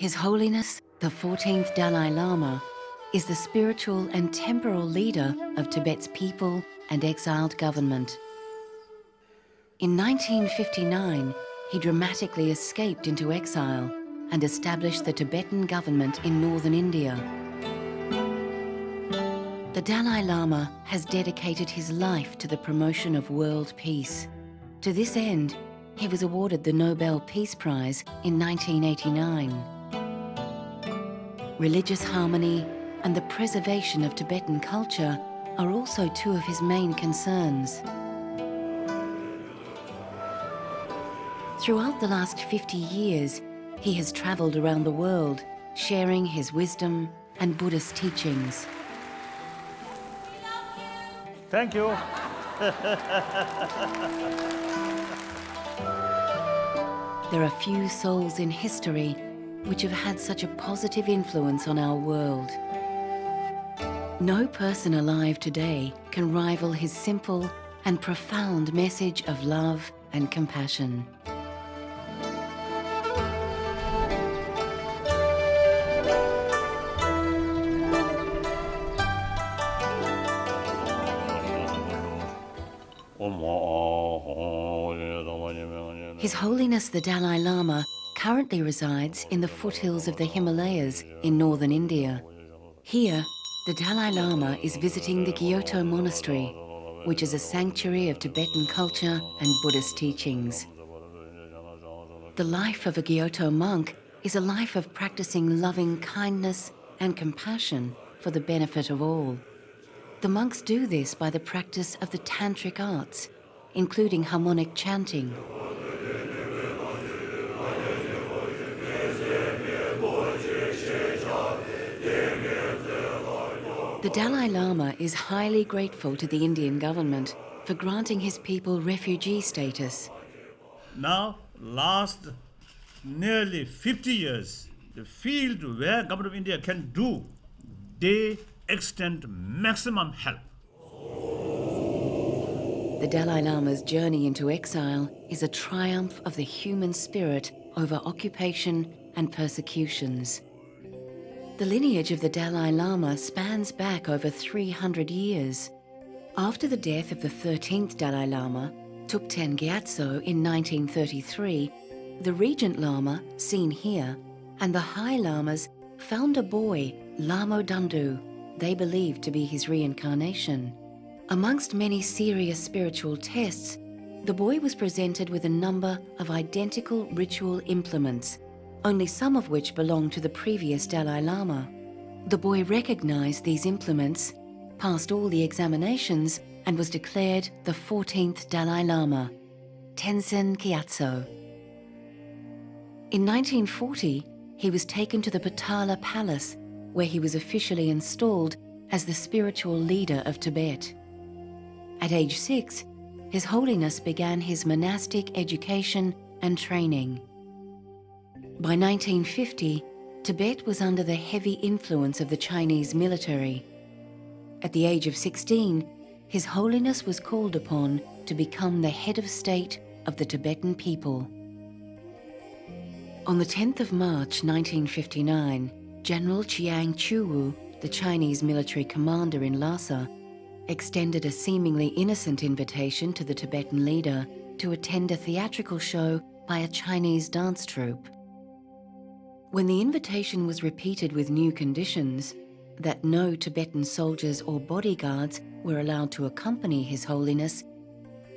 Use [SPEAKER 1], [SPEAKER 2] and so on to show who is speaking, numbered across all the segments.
[SPEAKER 1] His Holiness, the 14th Dalai Lama, is the spiritual and temporal leader of Tibet's people and exiled government. In 1959, he dramatically escaped into exile and established the Tibetan government in northern India. The Dalai Lama has dedicated his life to the promotion of world peace. To this end, he was awarded the Nobel Peace Prize in 1989. Religious harmony and the preservation of Tibetan culture are also two of his main concerns. Throughout the last 50 years, he has traveled around the world, sharing his wisdom and Buddhist teachings.
[SPEAKER 2] Thank you.
[SPEAKER 1] There are few souls in history which have had such a positive influence on our world. No person alive today can rival his simple and profound message of love and compassion. His Holiness the Dalai Lama currently resides in the foothills of the Himalayas in northern India. Here, the Dalai Lama is visiting the Kyoto Monastery, which is a sanctuary of Tibetan culture and Buddhist teachings. The life of a Kyoto monk is a life of practicing loving kindness and compassion for the benefit of all. The monks do this by the practice of the tantric arts, including harmonic chanting. The Dalai Lama is highly grateful to the Indian government for granting his people refugee status.
[SPEAKER 2] Now, last nearly 50 years, the field where government of India can do, they extend maximum help.
[SPEAKER 1] The Dalai Lama's journey into exile is a triumph of the human spirit over occupation and persecutions. The lineage of the Dalai Lama spans back over 300 years. After the death of the 13th Dalai Lama, Thupten Gyatso, in 1933, the Regent Lama, seen here, and the High Lamas found a boy, Lamo Dandu, they believed to be his reincarnation. Amongst many serious spiritual tests, the boy was presented with a number of identical ritual implements, only some of which belonged to the previous Dalai Lama. The boy recognized these implements, passed all the examinations, and was declared the 14th Dalai Lama, Tenzin Gyatso. In 1940, he was taken to the Potala Palace, where he was officially installed as the spiritual leader of Tibet. At age 6, His Holiness began his monastic education and training. By 1950, Tibet was under the heavy influence of the Chinese military. At the age of 16, His Holiness was called upon to become the head of state of the Tibetan people. On the 10th of March 1959, General Chiang Chu-wu, the Chinese military commander in Lhasa, extended a seemingly innocent invitation to the Tibetan leader to attend a theatrical show by a Chinese dance troupe. When the invitation was repeated with new conditions, that no Tibetan soldiers or bodyguards were allowed to accompany His Holiness,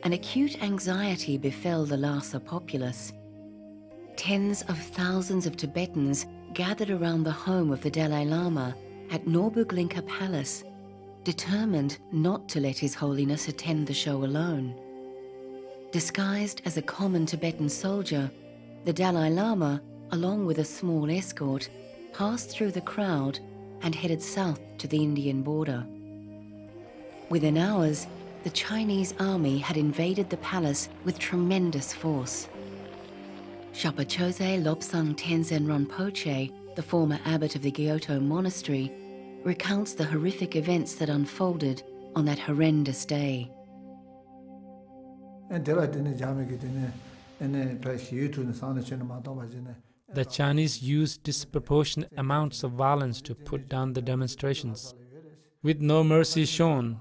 [SPEAKER 1] an acute anxiety befell the Lhasa populace. Tens of thousands of Tibetans gathered around the home of the Dalai Lama at Norbuglinka Palace, determined not to let His Holiness attend the show alone. Disguised as a common Tibetan soldier, the Dalai Lama, along with a small escort, passed through the crowd and headed south to the Indian border. Within hours, the Chinese army had invaded the palace with tremendous force. Shapachoze Lobsang Tenzin Rinpoche, the former abbot of the Kyoto Monastery, recounts the horrific events that unfolded on that horrendous day.
[SPEAKER 3] the Chinese used disproportionate amounts of violence to put down the demonstrations. With no mercy shown,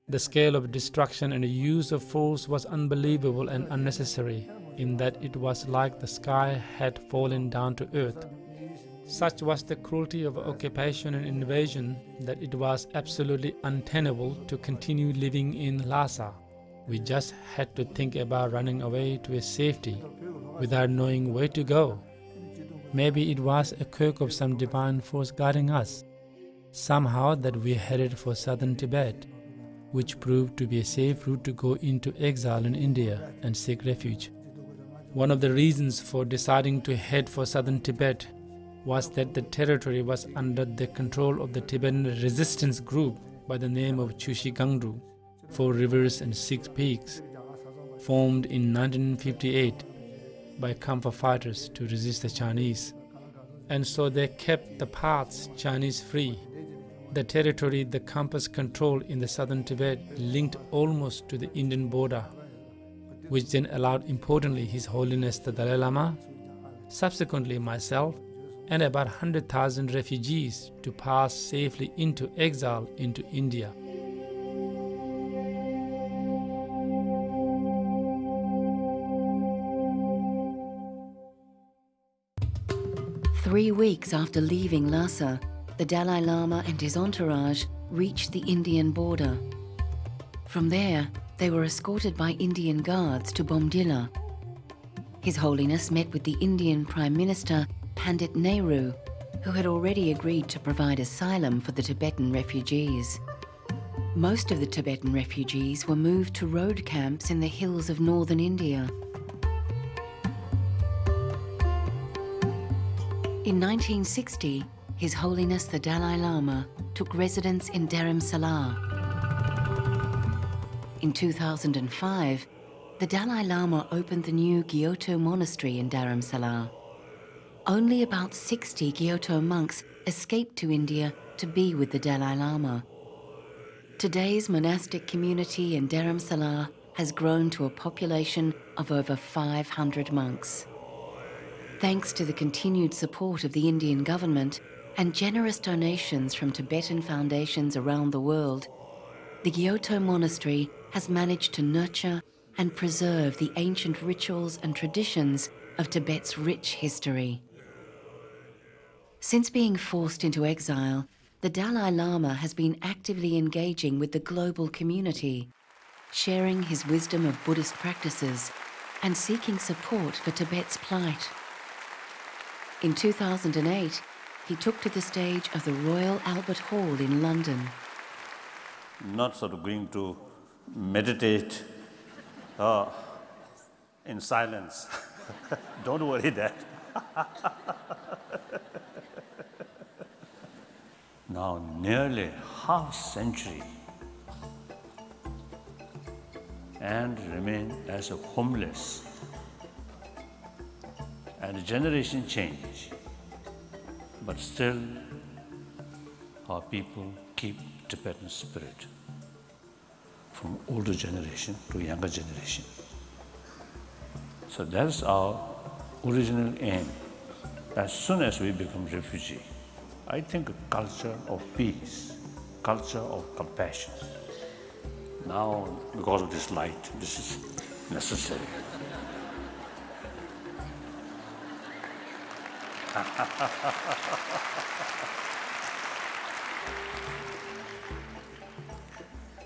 [SPEAKER 3] the scale of destruction and the use of force was unbelievable and unnecessary, in that it was like the sky had fallen down to earth. Such was the cruelty of occupation and invasion that it was absolutely untenable to continue living in Lhasa. We just had to think about running away to a safety without knowing where to go. Maybe it was a quirk of some divine force guiding us, somehow that we headed for southern Tibet, which proved to be a safe route to go into exile in India and seek refuge. One of the reasons for deciding to head for southern Tibet was that the territory was under the control of the Tibetan resistance group by the name of Chushigangdu, 4 rivers and 6 peaks, formed in 1958 by Khampa fighters to resist the Chinese. And so they kept the paths Chinese free. The territory the Khampas controlled in the southern Tibet linked almost to the Indian border, which then allowed importantly His Holiness the Dalai Lama, subsequently myself, and about 100,000 refugees to pass safely into exile into India.
[SPEAKER 1] Three weeks after leaving Lhasa, the Dalai Lama and his entourage reached the Indian border. From there, they were escorted by Indian guards to Bomdila. His Holiness met with the Indian Prime Minister Pandit Nehru, who had already agreed to provide asylum for the Tibetan refugees. Most of the Tibetan refugees were moved to road camps in the hills of northern India. In 1960, His Holiness the Dalai Lama took residence in Dharamsala. In 2005, the Dalai Lama opened the new Gyoto monastery in Dharamsala. Only about 60 Gyoto monks escaped to India to be with the Dalai Lama. Today's monastic community in Dharamsala has grown to a population of over 500 monks. Thanks to the continued support of the Indian government and generous donations from Tibetan foundations around the world, the Gyoto monastery has managed to nurture and preserve the ancient rituals and traditions of Tibet's rich history. Since being forced into exile, the Dalai Lama has been actively engaging with the global community, sharing his wisdom of Buddhist practices and seeking support for Tibet's plight. In 2008, he took to the stage of the Royal Albert Hall in London.
[SPEAKER 2] Not sort of going to meditate in silence. Don't worry that. Now nearly half century and remain as a homeless, and generation change, but still our people keep Tibetan spirit from older generation to younger generation. So that's our original aim. As soon as we become refugee, I think a culture of peace, culture of compassion. Now, because of this light, this is necessary.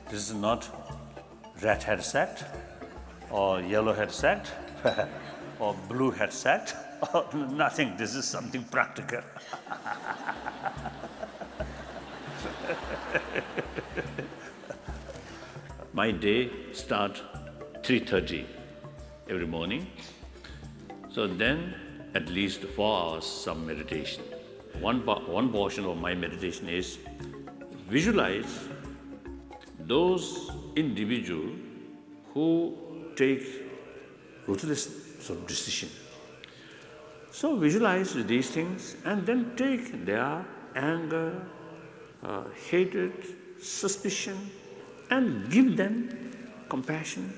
[SPEAKER 2] This is not red hat sect, or yellow hat sect, or blue hat sect, or nothing. This is something practical. My day starts 3:30 every morning. So then at least 4 hours some meditation. One portion of my meditation is visualize those individuals who take ruthless sort of decision. So visualize these things and then take their anger, hatred, suspicion, and give them compassion,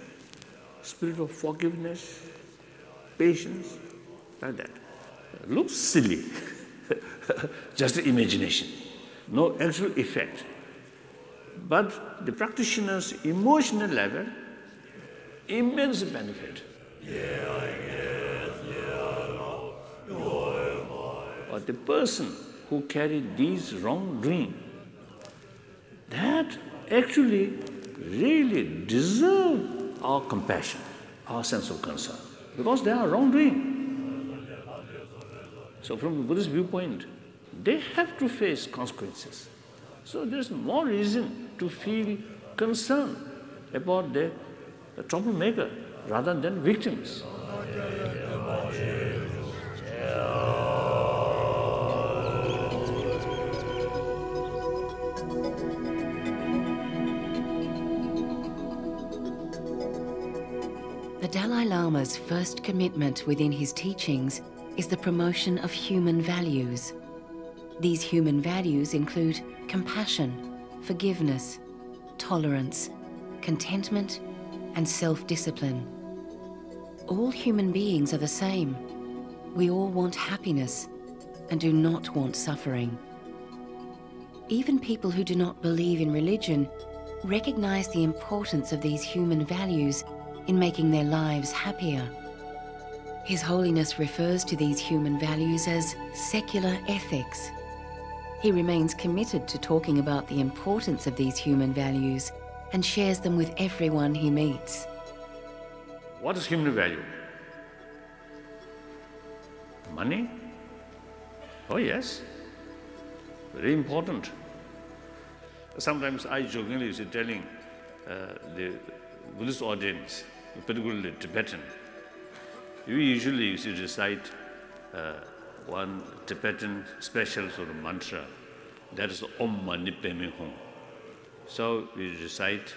[SPEAKER 2] spirit of forgiveness, patience, like that. looks silly, just imagination, no actual effect. But the practitioner's emotional level, immense benefit. But the person who carried these wrongdoing, that actually really deserve our compassion, our sense of concern, because they are wrongdoing. So from the Buddhist viewpoint, they have to face consequences. So there's more reason to feel concern about the troublemaker rather than victims.
[SPEAKER 1] The Dalai Lama's first commitment within his teachings is the promotion of human values. These human values include compassion, forgiveness, tolerance, contentment, and self-discipline. All human beings are the same. We all want happiness and do not want suffering. Even people who do not believe in religion recognize the importance of these human values in making their lives happier. His Holiness refers to these human values as secular ethics. He remains committed to talking about the importance of these human values and shares them with everyone he meets.
[SPEAKER 2] What is human value? Money? Oh yes, very important. Sometimes I jokingly used to telling the Buddhist audience, particularly Tibetan, we usually used to recite one Tibetan special sort of mantra, that is Om Mani Padme Hum. So we recite,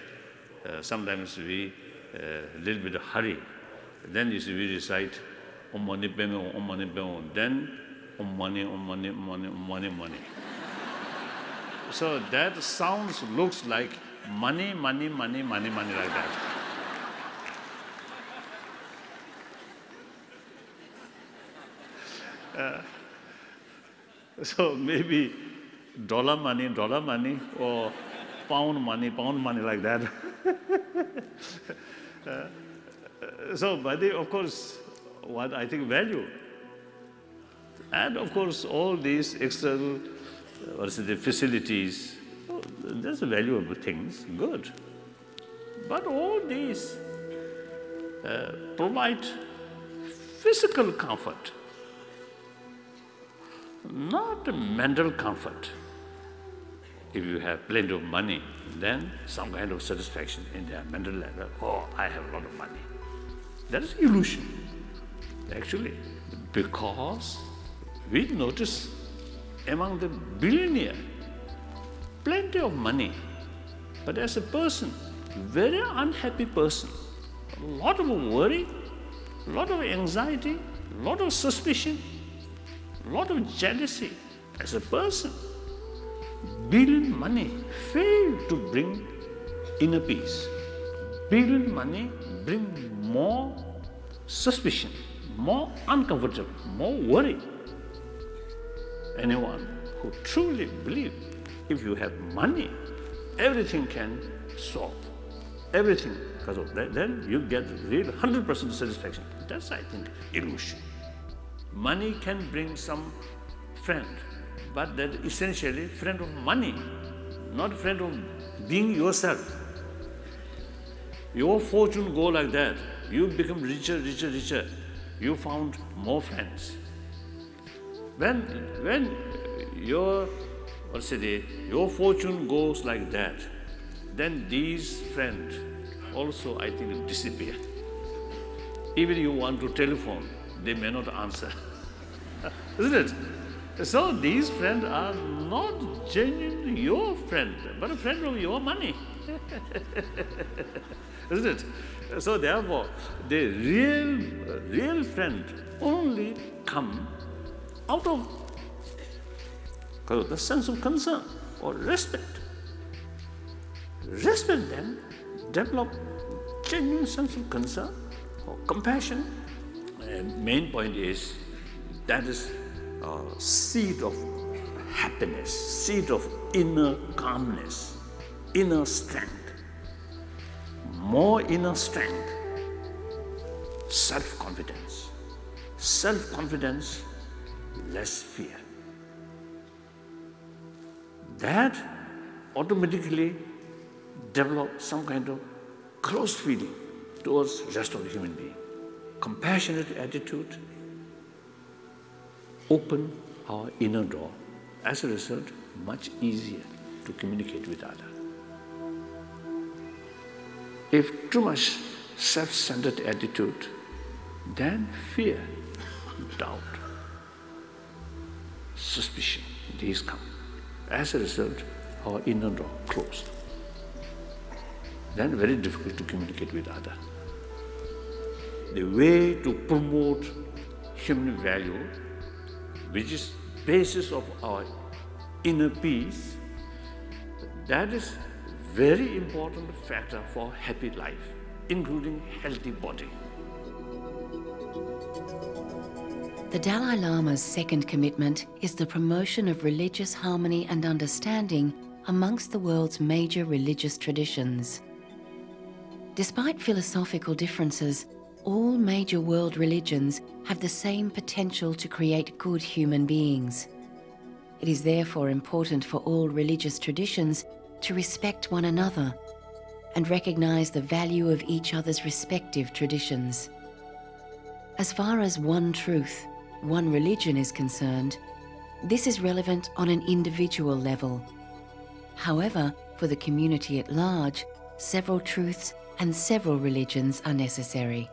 [SPEAKER 2] sometimes we a little bit of hurry, then we recite Om Mani Padme Hum, Om Mani Padme Hum, then Om Mani, Om Mani, Om Mani, Om Mani, Mani. So that sounds, looks like money, money, money, money, money, like that. So maybe dollar money, or pound money, like that. So, but they, of course, what I think value. And of course, all these external the facilities, there's a valuable things, good. But all these provide physical comfort, not mental comfort. If you have plenty of money, then some kind of satisfaction in their mental level. Oh, I have a lot of money. That is illusion, actually, because we notice among the billionaire, plenty of money, but as a person, very unhappy person, a lot of worry, a lot of anxiety, a lot of suspicion, a lot of jealousy. As a person, billion money fail to bring inner peace. Billion money bring more suspicion, more uncomfortable, more worry. Anyone who truly believes if you have money, everything can solve. Everything, because of that, then you get real 100% satisfaction. That's, I think, illusion. Money can bring some friend, but that essentially friend of money, not friend of being yourself. Your fortune go like that. You become richer, richer, richer. You found more friends. When your fortune goes like that, then these friends also, I think, will disappear. Even you want to telephone, they may not answer. Isn't it? So these friends are not genuinely your friend, but a friend of your money. Isn't it? So therefore, the real friend only come out of the sense of concern or respect. Respect then develop genuine sense of concern or compassion. And main point is That is a seed of happiness, seed of inner calmness, inner strength. More inner strength, self-confidence. Self-confidence, less fear. That automatically develops some kind of close feeling towards the rest of the human being. Compassionate attitude open our inner door. As a result, much easier to communicate with others. If too much self-centered attitude, then fear, doubt, suspicion, these come. As a result, our inner door closed. Then very difficult to communicate with others. The way to promote human value, which is basis of our inner peace, that is very important factor for happy life, including healthy body.
[SPEAKER 1] The Dalai Lama's second commitment is the promotion of religious harmony and understanding amongst the world's major religious traditions. Despite philosophical differences, all major world religions have the same potential to create good human beings. It is therefore important for all religious traditions to respect one another and recognize the value of each other's respective traditions. As far as one truth, one religion is concerned, this is relevant on an individual level. However, for the community at large, several truths and several religions are necessary.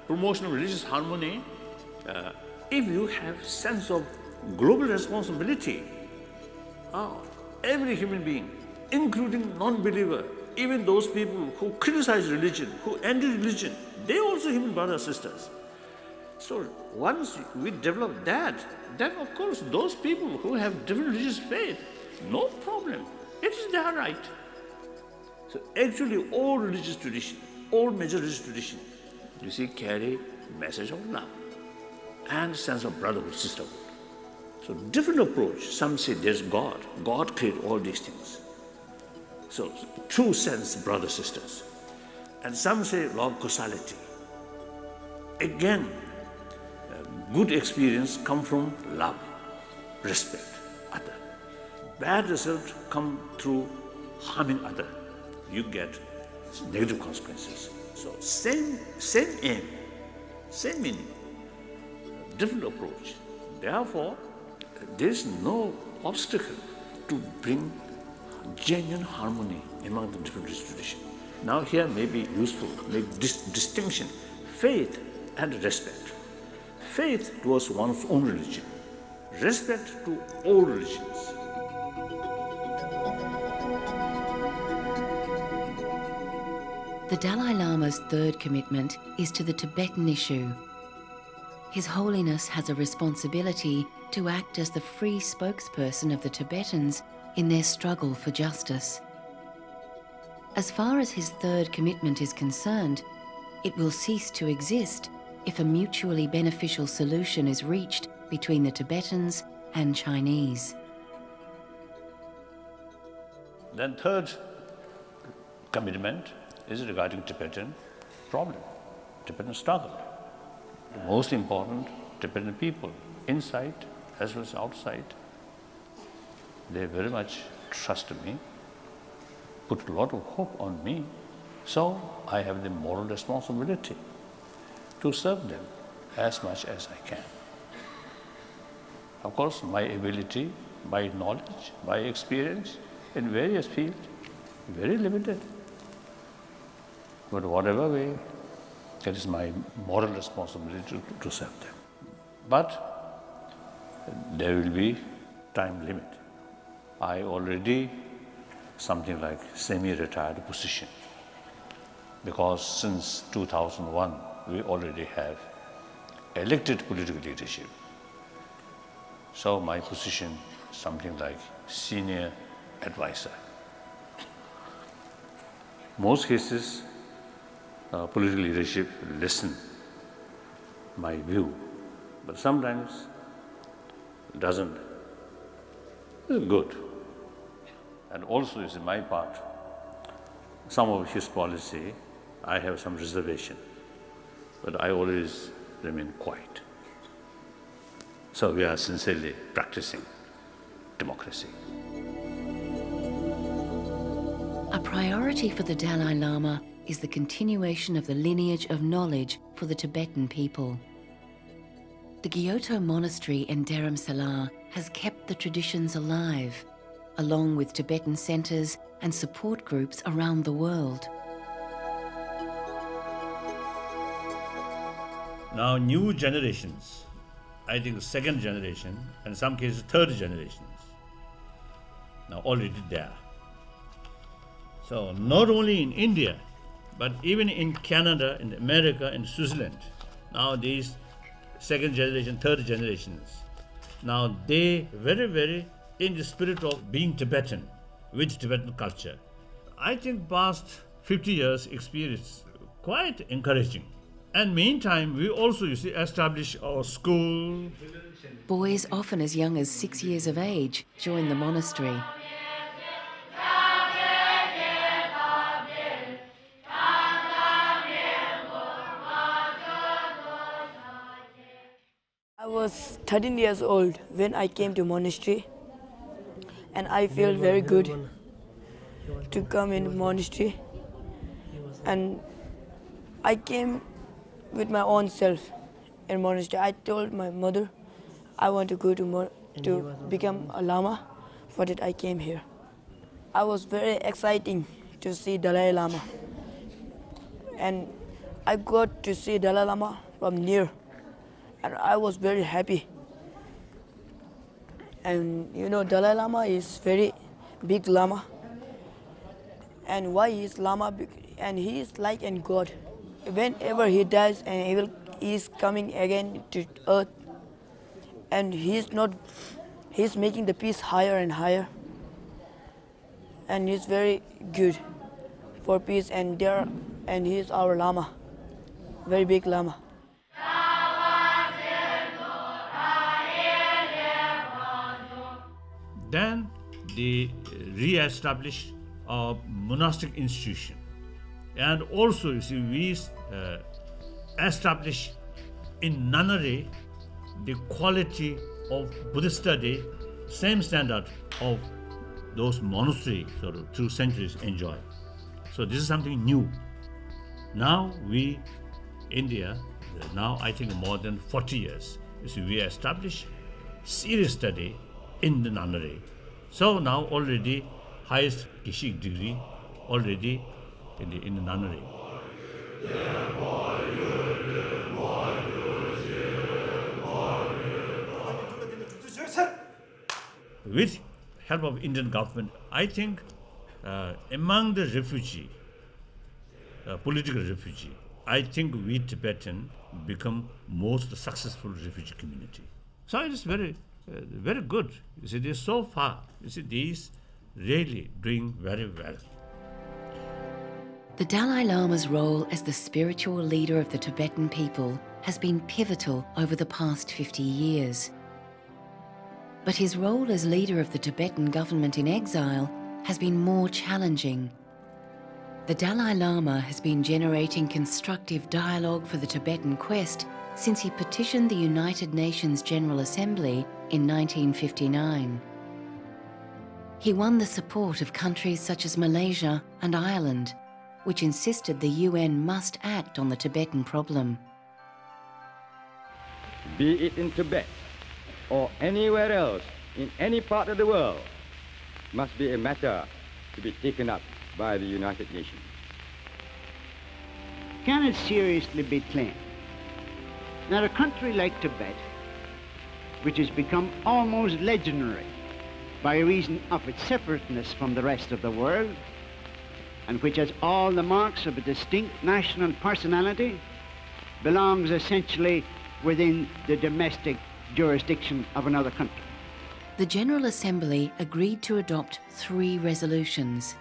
[SPEAKER 2] Promotion of religious harmony, if you have sense of global responsibility, every human being, including non-believer, even those people who criticize religion, who anti-religion, they also human brothers and sisters. So once we develop that, then of course those people who have different religious faith, no problem. It is their right. So actually all religious tradition, all major religious tradition, you see, carry message of love and sense of brotherhood, sisterhood. So different approach. Some say there's God. God created all these things. So true sense, brothers, sisters. And some say law of causality. Again, good experience come from love, respect other. Bad result come through harming other. You get negative consequences. So same aim, same meaning, different approach. Therefore, there is no obstacle to bring genuine harmony among the different traditions. Now here may be useful, make distinction, faith and respect. Faith towards one's own religion, respect to all religions.
[SPEAKER 1] The Dalai Lama's third commitment is to the Tibetan issue. His Holiness has a responsibility to act as the free spokesperson of the Tibetans in their struggle for justice. As far as his third commitment is concerned, it will cease to exist if a mutually beneficial solution is reached between the Tibetans and Chinese.
[SPEAKER 2] Then third commitment is regarding Tibetan problem, Tibetan struggle. The most important, Tibetan people, inside as well as outside, they very much trust me, put a lot of hope on me, so I have the moral responsibility to serve them as much as I can. Of course, my ability, my knowledge, my experience in various fields, very limited. But whatever way, that is my moral responsibility to serve them. But there will be time limit. I already something like semi-retired position, because since 2001 we already have elected political leadership. So my position something like senior advisor. Most cases, political leadership listen my view but sometimes it doesn't. It's good. And also, you see, my part, some of his policy, I have some reservation, but I always remain quiet. So we are sincerely practicing democracy.
[SPEAKER 1] A priority for the Dalai Lama is the continuation of the lineage of knowledge for the Tibetan people. The Gyotto monastery in Dharamsala has kept the traditions alive, along with Tibetan centers and support groups around the world.
[SPEAKER 2] Now new generations, I think second generation, and in some cases third generations, now already there. So not only in India, but even in Canada, in America, in Switzerland, now these second generation, third generations, now they very in the spirit of being Tibetan, with Tibetan culture. I think past 50 years experience quite encouraging. And meantime, we also, you see, establish our school.
[SPEAKER 1] Boys often as young as 6 years of age join the monastery.
[SPEAKER 4] I was 13 years old when I came to monastery, and I feel very good to come in monastery. And I came with my own self in monastery. I told my mother I want to go to become a Lama. For that I came here. I was very exciting to see Dalai Lama, and I got to see Dalai Lama from near, and I was very happy. And you know, Dalai Lama is very big Lama. And why he is Lama? And he is like a God. Whenever he dies, and he is coming again to earth, and he's making the peace higher and higher. And he's very good for peace, and he is our Lama, very big Lama.
[SPEAKER 2] Then they re-established a monastic institution. And also, you see, we established in nunnery the quality of Buddhist study, same standard of those monasteries sort of through centuries enjoy. So this is something new. Now we, India, now I think more than 40 years, you see, we established serious study in the nunnery. So now already highest Geshe degree already in the nunnery. With help of Indian government, I think among the refugee, political refugee, I think we Tibetan become most successful refugee community. So it is very good. You see, this so far, you see, these really doing very well.
[SPEAKER 1] The Dalai Lama's role as the spiritual leader of the Tibetan people has been pivotal over the past 50 years. But his role as leader of the Tibetan government in exile has been more challenging. The Dalai Lama has been generating constructive dialogue for the Tibetan quest since he petitioned the United Nations General Assembly in 1959. He won the support of countries such as Malaysia and Ireland, which insisted the UN must act on the Tibetan problem.
[SPEAKER 5] Be it in Tibet or anywhere else in any part of the world, must be a matter to be taken up by the United Nations.
[SPEAKER 6] Can it seriously be claimed that a country like Tibet, which has become almost legendary by reason of its separateness from the rest of the world, and which has all the marks of a distinct national personality, belongs essentially within the domestic jurisdiction of another country?
[SPEAKER 1] The General Assembly agreed to adopt 3 resolutions.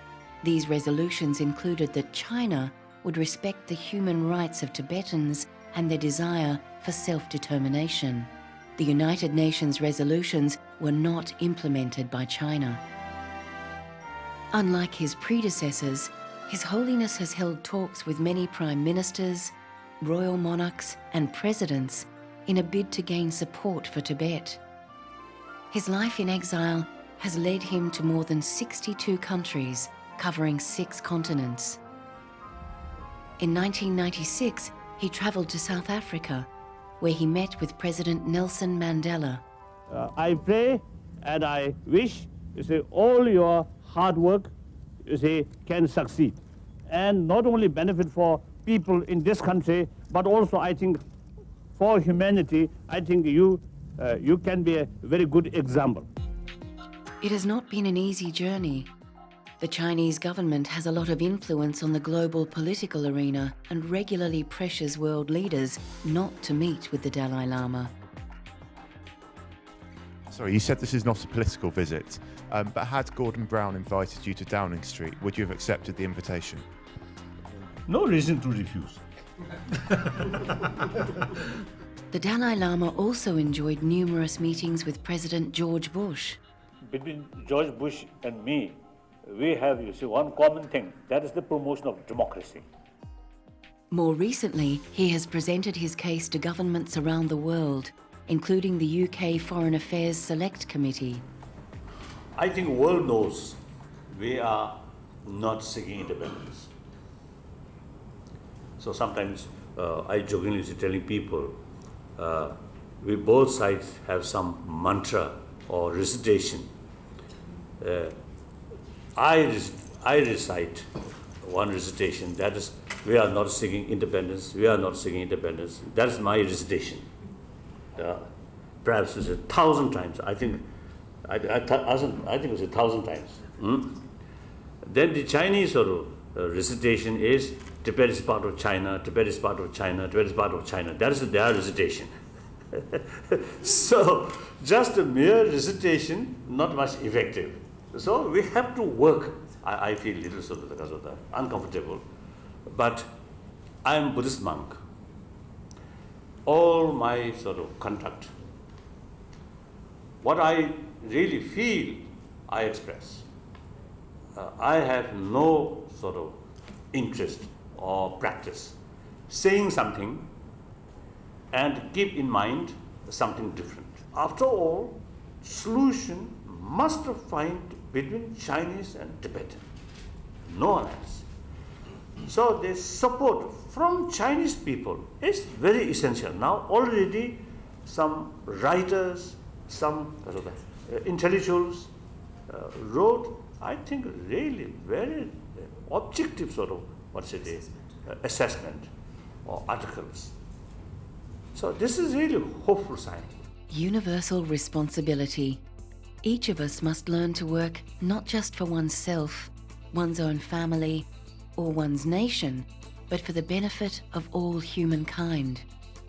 [SPEAKER 1] These resolutions included that China would respect the human rights of Tibetans and their desire for self-determination. The United Nations resolutions were not implemented by China. Unlike his predecessors, His Holiness has held talks with many prime ministers, royal monarchs and presidents in a bid to gain support for Tibet. His life in exile has led him to more than 62 countries, covering 6 continents. In 1996, he travelled to South Africa, where he met with President Nelson Mandela.
[SPEAKER 7] I pray and I wish, all your hard work, can succeed. And not only benefit for people in this country, but also, I think, for humanity, I think you can be a very good example.
[SPEAKER 1] It has not been an easy journey. The Chinese government has a lot of influence on the global political arena and regularly pressures world leaders not to meet with the Dalai Lama.
[SPEAKER 8] Sorry, you said this is not a political visit, but had Gordon Brown invited you to Downing Street, would you have accepted the invitation?
[SPEAKER 2] No reason to refuse.
[SPEAKER 1] The Dalai Lama also enjoyed numerous meetings with President George Bush.
[SPEAKER 2] Between George Bush and me, we have, one common thing, that is the promotion of democracy.
[SPEAKER 1] More recently, he has presented his case to governments around the world, including the UK Foreign Affairs Select Committee.
[SPEAKER 2] I think the world knows we are not seeking independence. So sometimes I jokingly telling people, we both sides have some mantra or recitation. I recite one recitation, that is, we are not seeking independence, we are not seeking independence. That is my recitation. Perhaps it's 1,000 times. I think it's 1,000 times. Then the Chinese recitation is Tibet is part of China, Tibet is part of China, Tibet is part of China. That is their recitation. So just a mere recitation, not much effective. So we have to work. I feel a little because of that, uncomfortable. But I am Buddhist monk. All my conduct, what I really feel, I express. I have no interest or practice saying something and keep in mind something different. After all, solution must find between Chinese and Tibetan, no one else. So the support from Chinese people is very essential. Now already some writers, some intellectuals wrote, I think, really very objective assessment or articles. So this is really a hopeful sign.
[SPEAKER 1] Universal responsibility. Each of us must learn to work not just for oneself, one's own family, or one's nation, but for the benefit of all humankind.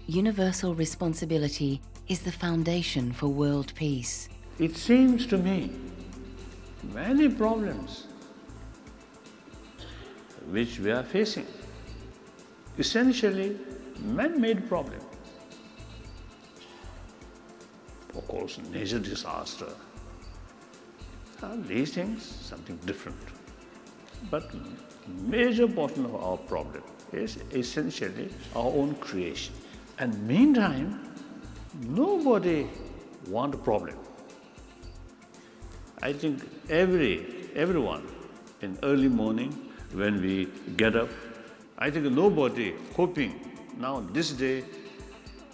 [SPEAKER 1] Universal responsibility is the foundation for world peace.
[SPEAKER 2] It seems to me many problems which we are facing, essentially man-made problem. Of course, nature disaster. These things, something different. But major portion of our problem is essentially our own creation. And meantime, nobody wants a problem. I think everyone in early morning when we get up, I think nobody hoping now this day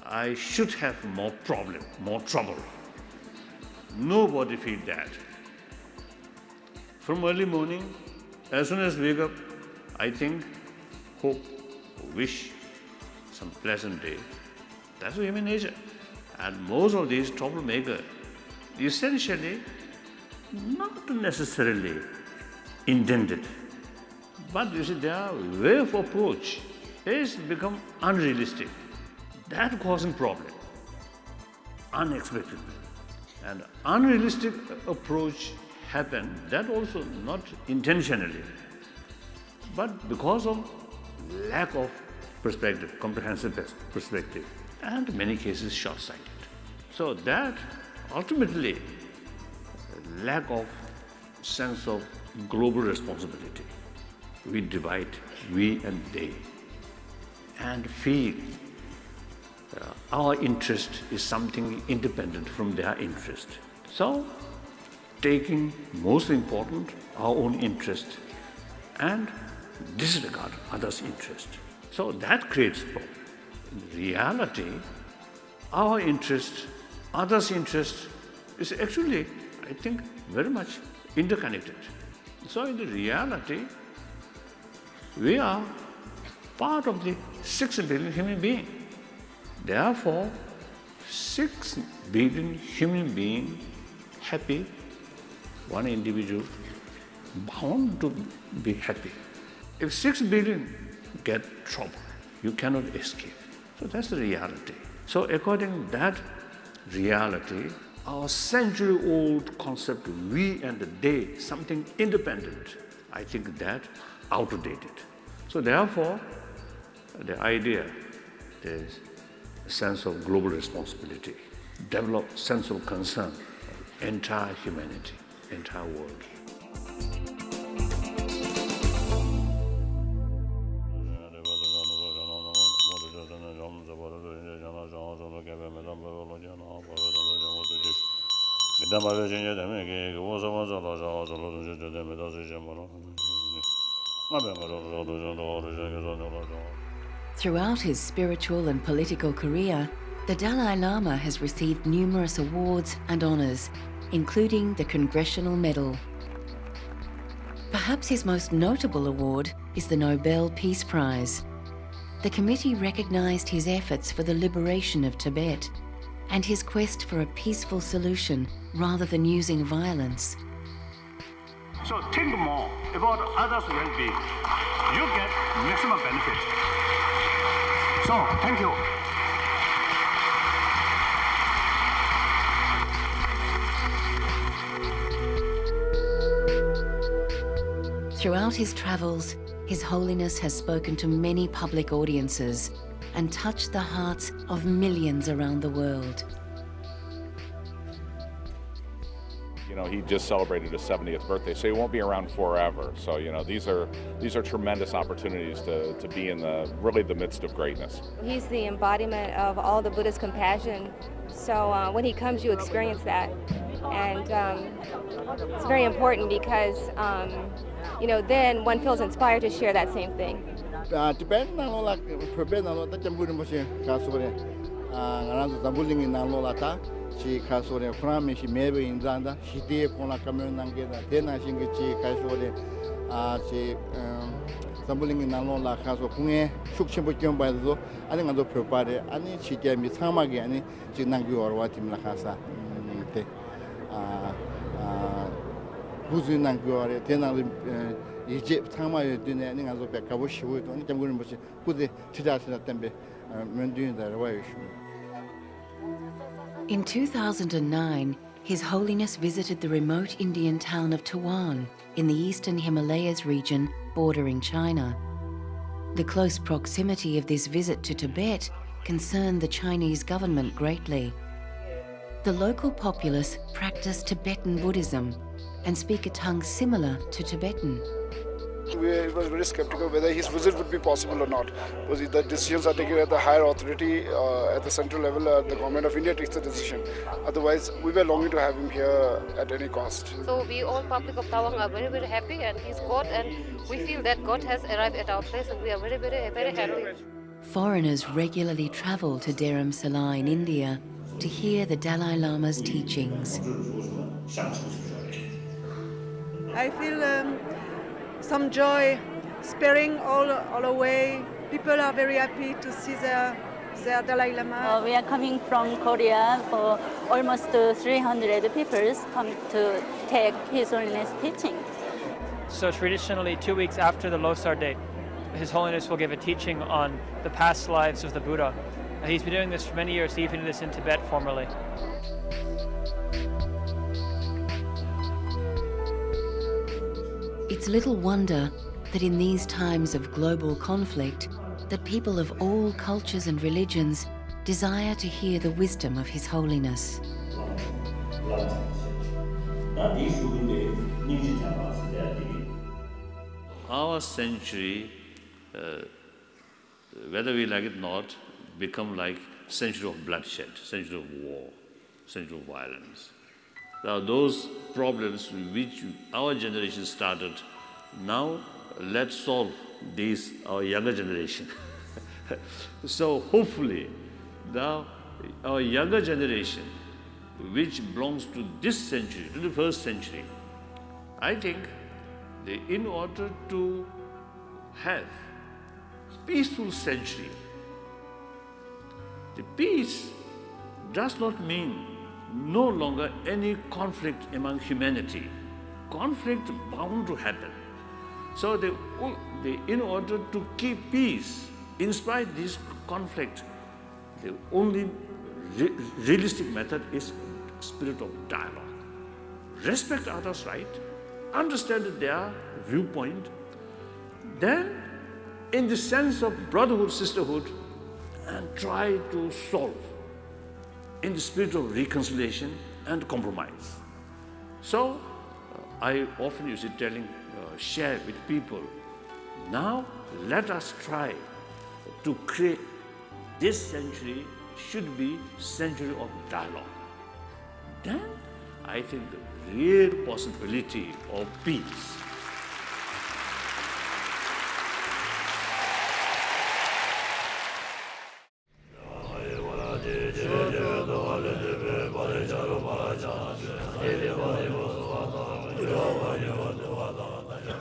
[SPEAKER 2] I should have more problem, more trouble. Nobody feel that. From early morning, as soon as we wake up, I think, hope, wish, some pleasant day. That's human nature. And most of these troublemakers, essentially, not necessarily intended, but you see, their way of approach is become unrealistic. That causing problem, unexpectedly. And unrealistic approach happen, that also not intentionally, but because of lack of perspective, comprehensive perspective, and in many cases short-sighted. So that ultimately lack of sense of global responsibility. We divide we and they and feel our interest is something independent from their interest. So taking most important our own interest and disregard others' interest. So that creates problem. In reality, our interest, others' interest is actually, I think, very much interconnected. So in the reality, we are part of the 6 billion human beings. Therefore, 6 billion human beings happy, one individual bound to be happy. If 6 billion get trouble, you cannot escape. So that's the reality. So according to that reality, our century-old concept of we and they, something independent, I think that outdated. So therefore, the idea is a sense of global responsibility, develop sense of concern of entire humanity, entire world.
[SPEAKER 1] Throughout his spiritual and political career, the Dalai Lama has received numerous awards and honors, including the Congressional Medal. Perhaps his most notable award is the Nobel Peace Prize. The committee recognized his efforts for the liberation of Tibet and his quest for a peaceful solution rather than using violence.
[SPEAKER 7] So think more about others' well-being. You get maximum benefit. So, thank you.
[SPEAKER 1] Throughout his travels, His Holiness has spoken to many public audiences and touched the hearts of millions around the world.
[SPEAKER 9] You know, he just celebrated his 70th birthday, so he won't be around forever. So, you know, these are tremendous opportunities to be in really the midst of greatness. He's the embodiment of all the Buddha's compassion. So when he comes, you experience that. And it's very important because, you know, then one feels inspired to share that same thing.
[SPEAKER 10] Tibetan she kasore from she maybe in Zanda she did kona kamerang get then I think she kasore she stumbling in Nalola kaso kunge shukchimbo by the I think I prepare and she gave me samagi and she nangu or what in La Casa who's in Nangu or then Egypt Tama doing anything as a Kabushi would only come going to put the Chidata Tembe when doing the way.
[SPEAKER 1] In 2009, His Holiness visited the remote Indian town of Tawan in the eastern Himalayas region bordering China. The close proximity of this visit to Tibet concerned the Chinese government greatly. The local populace practice Tibetan Buddhism and speak a tongue similar to Tibetan.
[SPEAKER 11] We were very skeptical whether his visit would be possible or not, because the decisions are taken at the higher authority, at the central level. The government of India takes the decision. Otherwise, we were longing to have him here at any cost.
[SPEAKER 12] So we all public of Tawang are very, very happy, and he's God, and we feel that God has arrived at our place, and we are very, very, very happy.
[SPEAKER 1] Foreigners regularly travel to Dharamsala in India to hear the Dalai Lama's teachings.
[SPEAKER 13] I feel some joy, sparing all away. People are very happy to see their Dalai Lama.
[SPEAKER 14] We are coming from Korea for almost 300 people come to take His Holiness teaching.
[SPEAKER 15] So traditionally, 2 weeks after the Lhasa date, His Holiness will give a teaching on the past lives of the Buddha. He's been doing this for many years, even this in Tibet formerly.
[SPEAKER 1] It's little wonder that in these times of global conflict, that people of all cultures and religions desire to hear the wisdom of His Holiness.
[SPEAKER 2] Our century, whether we like it or not, become like century of bloodshed, century of war, century of violence. There are those problems which our generation started. Now let's solve these, our younger generation. So hopefully now our younger generation, which belongs to this century, 21st century, I think in order to have a peaceful century, the peace does not mean no longer any conflict among humanity. Conflict bound to happen. So in order to keep peace, in spite of this conflict, the only realistic method is spirit of dialogue. Respect others' right, understand their viewpoint, then in the sense of brotherhood, sisterhood, and try to solve in the spirit of reconciliation and compromise. So I often use it telling, share with people, now let us try to create this century should be century of dialogue. Then I think the real possibility of peace.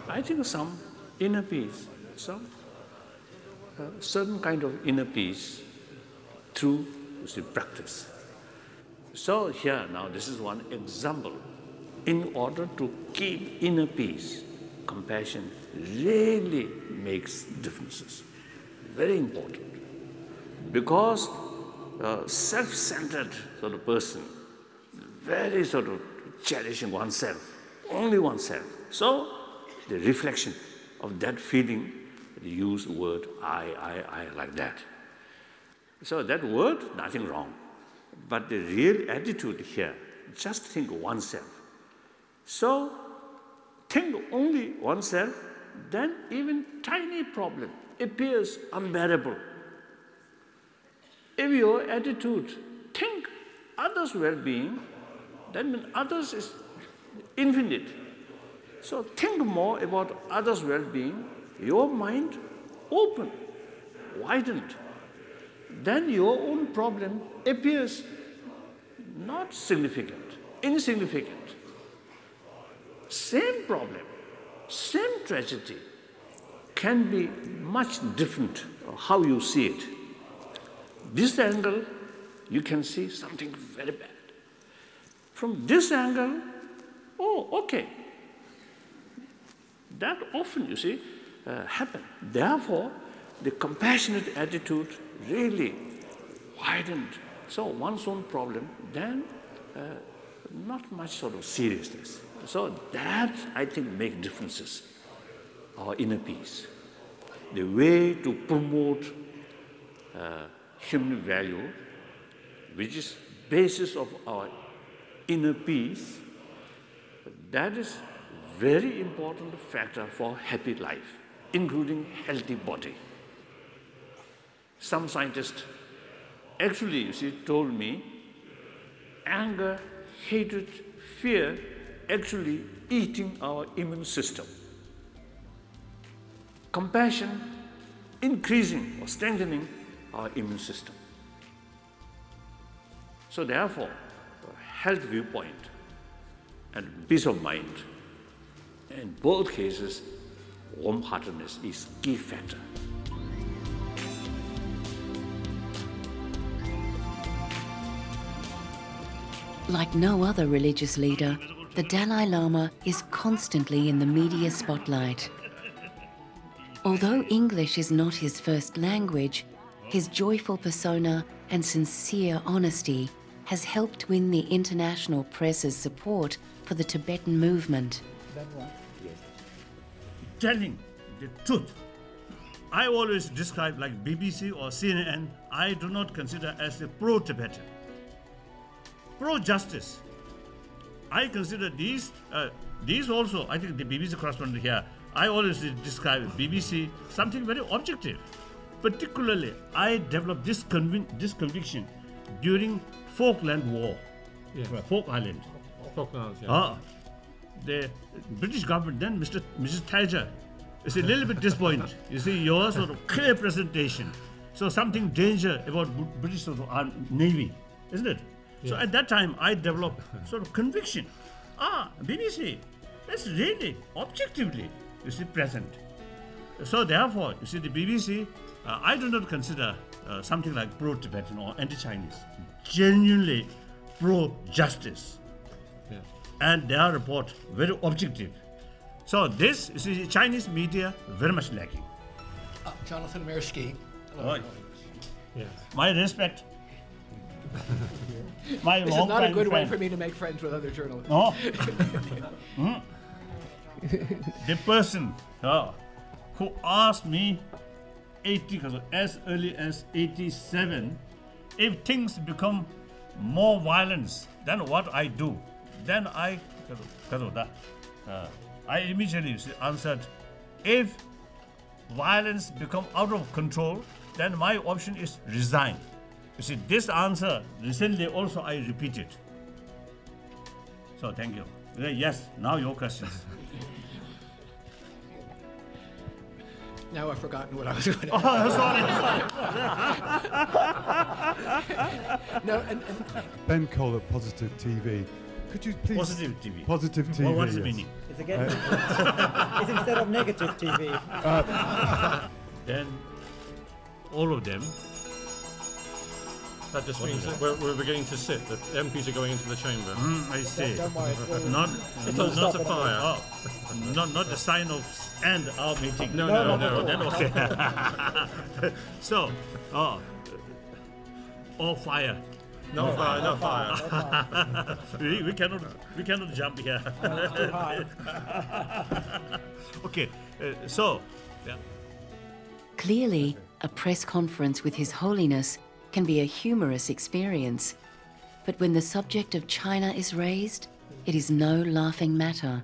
[SPEAKER 2] I think some inner peace, some certain kind of inner peace through practice. So here now this is one example. In order to keep inner peace, compassion really makes differences. Very important. Because self-centered sort of person, very sort of cherishing oneself, only oneself. So the reflection of that feeling, they use the word I like that. So that word, nothing wrong. But the real attitude here, just think oneself. So think only oneself, then even tiny problem appears unbearable. If your attitude, think others' well-being, that means others is infinite. So think more about others' well-being, your mind open, widened. Then your own problem appears not significant, insignificant. Same problem, same tragedy can be much different how you see it. This angle, you can see something very bad. From this angle, oh, okay. That often, you see, happen. Therefore, the compassionate attitude really widened. So one's own problem, then not much sort of seriousness. So that, I think, makes differences, our inner peace. The way to promote human value, which is basis of our inner peace, that is very important factor for happy life, including healthy body. Some scientists actually, you see, told me, anger, hatred, fear, actually eating our immune system. Compassion, increasing or strengthening our immune system. So therefore, health viewpoint and peace of mind, in both cases, warm-heartedness is key factor.
[SPEAKER 1] Like no other religious leader, the Dalai Lama is constantly in the media spotlight. Although English is not his first language, his joyful persona and sincere honesty has helped win the international press's support for the Tibetan movement.
[SPEAKER 2] Telling the truth. I always describe like BBC or CNN, I do not consider as a pro-Tibetan. Pro-justice. I consider these also, I think the BBC correspondent here, I always describe BBC something very objective. Particularly, I developed this conviction during Falkland War, Falk Island.
[SPEAKER 16] Falklands, yeah.
[SPEAKER 2] The British government, then Mrs. Thatcher, is a little bit disappointed. You see, your sort of clear presentation. So something danger about British sort of Navy, isn't it? Yeah. So at that time, I developed sort of conviction. BBC, that's really objectively, you see, present. So therefore, you see, the BBC, I do not consider something like pro-Tibetan or anti-Chinese. Genuinely pro-justice. Yeah. And their report very objective. So this, you see, Chinese media very much lacking.
[SPEAKER 17] Jonathan Mirsky.
[SPEAKER 2] Right. Yes. My respect. My
[SPEAKER 17] this is not a good way for me to make friends with other journalists.
[SPEAKER 2] No. The person who asked me as early as 87, if things become more violence than what I do, then I immediately answered, if violence become out of control, then my option is resign. You see, this answer recently also I repeated. So thank you. Yes, now your questions.
[SPEAKER 17] Now I've forgotten what I was going to
[SPEAKER 2] sorry.
[SPEAKER 17] No,
[SPEAKER 18] Ben Cole at Positive TV. Could you please...
[SPEAKER 2] Positive TV.
[SPEAKER 18] Positive TV,
[SPEAKER 2] well, what's the
[SPEAKER 18] yes.
[SPEAKER 2] meaning?
[SPEAKER 19] It's again. It's instead of negative TV.
[SPEAKER 2] Then all of them.
[SPEAKER 16] That just means that we're beginning to sit. The MPs are going into the chamber.
[SPEAKER 2] I see.
[SPEAKER 19] Don't worry.
[SPEAKER 2] Not
[SPEAKER 16] a fire.
[SPEAKER 2] Oh, not the sign of end our meeting.
[SPEAKER 16] No.
[SPEAKER 2] Then okay. So, or fire.
[SPEAKER 16] No fire.
[SPEAKER 19] No fire.
[SPEAKER 2] we cannot jump here.
[SPEAKER 19] It's too high.
[SPEAKER 2] Okay, so yeah.
[SPEAKER 1] Clearly, a press conference with His Holiness can be a humorous experience, but when the subject of China is raised, it is no laughing matter.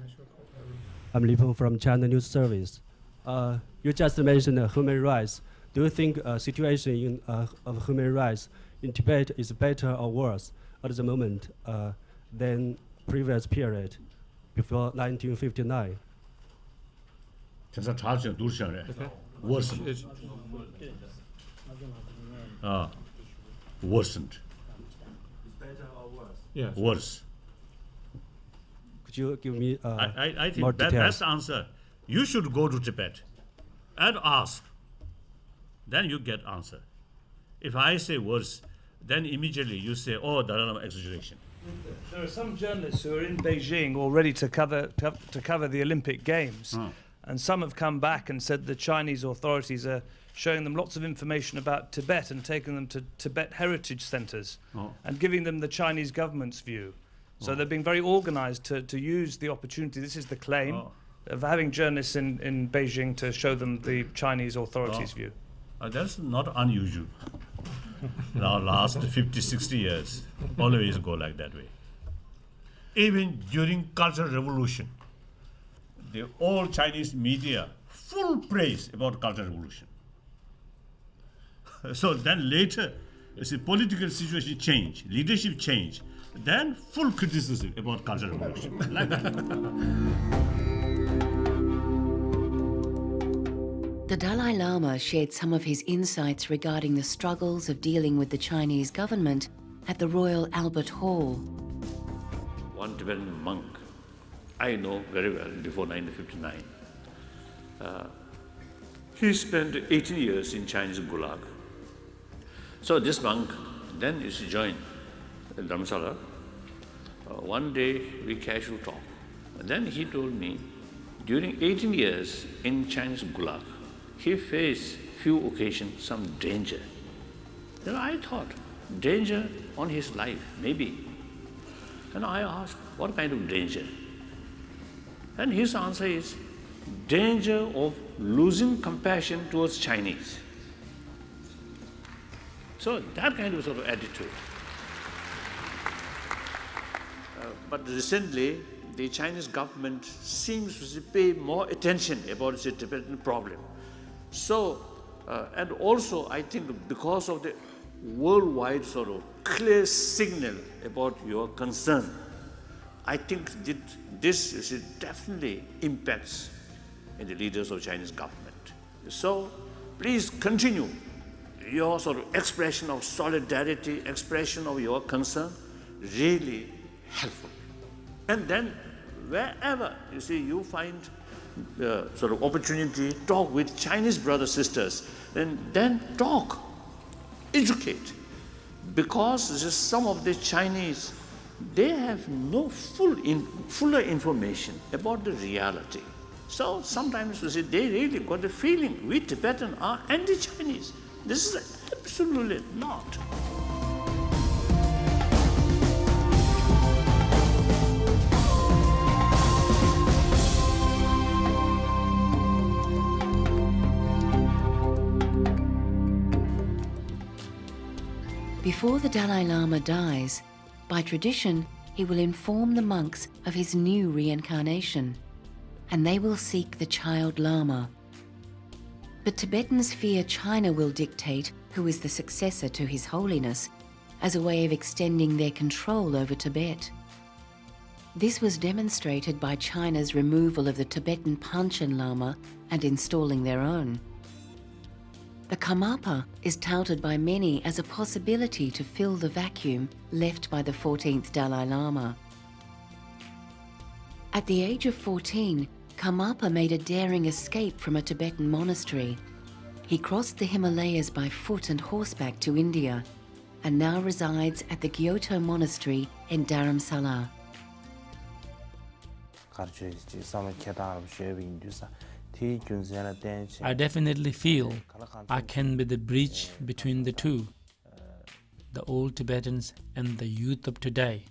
[SPEAKER 20] I'm Li Peng from China News Service. You just mentioned human rights. Do you think situation of human rights in Tibet is better or worse at the moment than previous period before 1959?
[SPEAKER 2] Worsened. Worsened.
[SPEAKER 20] Better or worse?
[SPEAKER 16] Yes.
[SPEAKER 2] Worse.
[SPEAKER 20] Could you give me
[SPEAKER 2] I think
[SPEAKER 20] more
[SPEAKER 2] that's
[SPEAKER 20] details?
[SPEAKER 2] the answer. You should go to Tibet and ask. Then you get answer. If I say worse, then immediately you say, oh, Dalai Lama exaggeration.
[SPEAKER 21] There are some journalists who are in Beijing already to cover the Olympic Games, and some have come back and said the Chinese authorities are showing them lots of information about Tibet and taking them to Tibet heritage centers and giving them the Chinese government's view. So they're being very organized to use the opportunity, this is the claim, of having journalists in Beijing to show them the Chinese authorities' view.
[SPEAKER 2] That's not unusual. Now, last 50, 60 years, always go like that way. Even during Cultural Revolution, the all Chinese media full praise about Cultural Revolution. So then later, you see, political situation change, leadership change, then full criticism about Cultural Revolution. Like that.
[SPEAKER 1] The Dalai Lama shared some of his insights regarding the struggles of dealing with the Chinese government at the Royal Albert Hall.
[SPEAKER 2] One Tibetan monk I know very well before 1959. He spent 18 years in Chinese Gulag. So this monk then used to join the Dharamsala. One day we casual talk. And then he told me, during 18 years in Chinese Gulag, he faced few occasions some danger. Then I thought, danger on his life, maybe. And I asked, what kind of danger? And his answer is, danger of losing compassion towards Chinese. So that kind of sort of attitude. But recently, the Chinese government seems to pay more attention about the Tibetan problem. So, and also I think because of the worldwide sort of clear signal about your concern, I think that this definitely impacts in the leaders of Chinese government. So please continue your sort of expression of solidarity, expression of your concern, really helpful. And then wherever you find sort of opportunity, talk with Chinese brothers, sisters, then talk, educate. Because some of the Chinese, they have no fuller information about the reality. So sometimes they really got the feeling we Tibetans are anti-Chinese. This is absolutely not.
[SPEAKER 1] Before the Dalai Lama dies, by tradition, he will inform the monks of his new reincarnation, and they will seek the child Lama. But Tibetans fear China will dictate who is the successor to His Holiness as a way of extending their control over Tibet. This was demonstrated by China's removal of the Tibetan Bumchen Lama and installing their own. The Karmapa is touted by many as a possibility to fill the vacuum left by the 14th Dalai Lama. At the age of 14, Karmapa made a daring escape from a Tibetan monastery. He crossed the Himalayas by foot and horseback to India and now resides at the Kyoto Monastery in Dharamsala.
[SPEAKER 3] I definitely feel I can be the bridge between the two, the old Tibetans and the youth of today.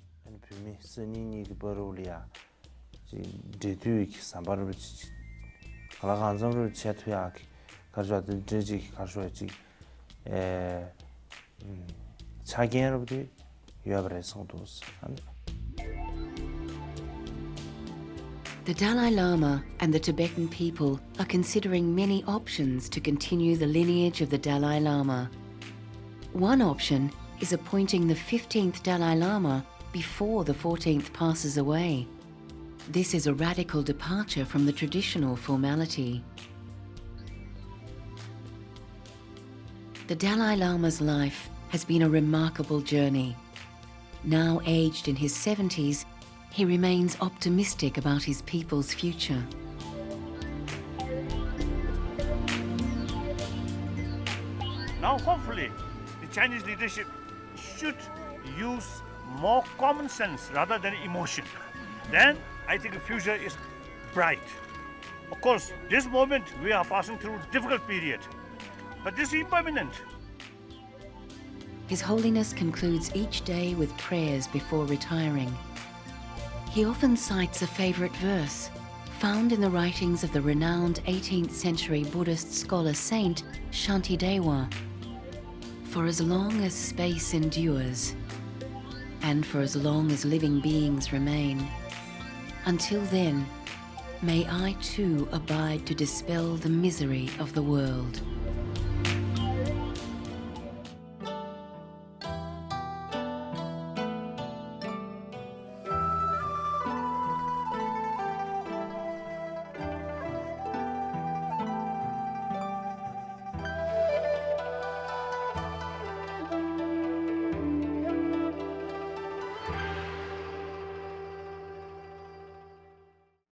[SPEAKER 1] The Dalai Lama and the Tibetan people are considering many options to continue the lineage of the Dalai Lama. One option is appointing the 15th Dalai Lama before the 14th passes away. This is a radical departure from the traditional formality. The Dalai Lama's life has been a remarkable journey. Now aged in his 70s, he remains optimistic about his people's future.
[SPEAKER 7] Now hopefully the Chinese leadership should use more common sense rather than emotion. Then I think the future is bright. Of course, this moment we are passing through a difficult period, but this is impermanent.
[SPEAKER 1] His Holiness concludes each day with prayers before retiring. He often cites a favorite verse, found in the writings of the renowned 18th century Buddhist scholar saint Shantidewa. For as long as space endures, and for as long as living beings remain, until then, may I too abide to dispel the misery of the world.